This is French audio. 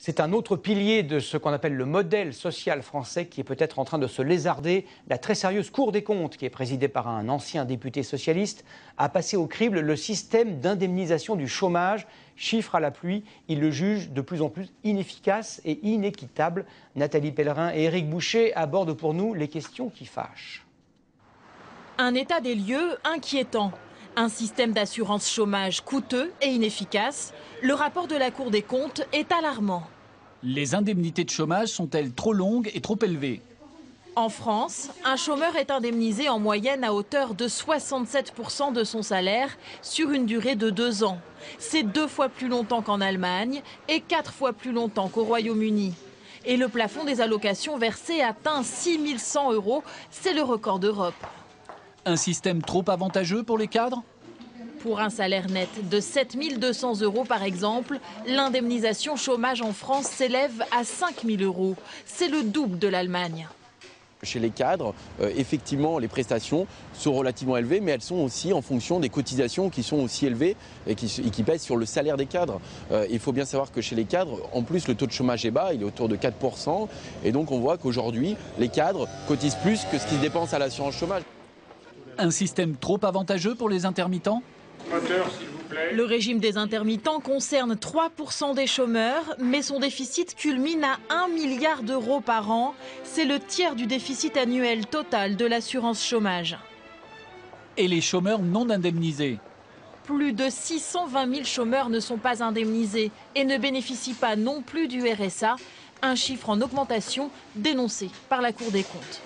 C'est un autre pilier de ce qu'on appelle le modèle social français qui est peut-être en train de se lézarder. La très sérieuse Cour des comptes, qui est présidée par un ancien député socialiste, a passé au crible le système d'indemnisation du chômage. Chiffre à la pluie, il le juge de plus en plus inefficace et inéquitable. Nathalie Pellerin et Éric Boucher abordent pour nous les questions qui fâchent. Un état des lieux inquiétant. Un système d'assurance chômage coûteux et inefficace. Le rapport de la Cour des comptes est alarmant. Les indemnités de chômage sont-elles trop longues et trop élevées? En France, un chômeur est indemnisé en moyenne à hauteur de 67% de son salaire sur une durée de 2 ans. C'est 2 fois plus longtemps qu'en Allemagne et 4 fois plus longtemps qu'au Royaume-Uni. Et le plafond des allocations versées atteint 6 100 €, c'est le record d'Europe. Un système trop avantageux pour les cadres? Pour un salaire net de 7 200 € par exemple, l'indemnisation chômage en France s'élève à 5 000 €. C'est le double de l'Allemagne. Chez les cadres, effectivement, les prestations sont relativement élevées, mais elles sont aussi en fonction des cotisations qui sont aussi élevées et qui pèsent sur le salaire des cadres. Il faut bien savoir que chez les cadres, en plus, le taux de chômage est bas, il est autour de 4%. Et donc, on voit qu'aujourd'hui, les cadres cotisent plus que ce qu'ils dépensent à l'assurance chômage. Un système trop avantageux pour les intermittents? Le régime des intermittents concerne 3% des chômeurs, mais son déficit culmine à 1 milliard d'euros par an. C'est le tiers du déficit annuel total de l'assurance chômage. Et les chômeurs non indemnisés? Plus de 620 000 chômeurs ne sont pas indemnisés et ne bénéficient pas non plus du RSA, un chiffre en augmentation dénoncé par la Cour des comptes.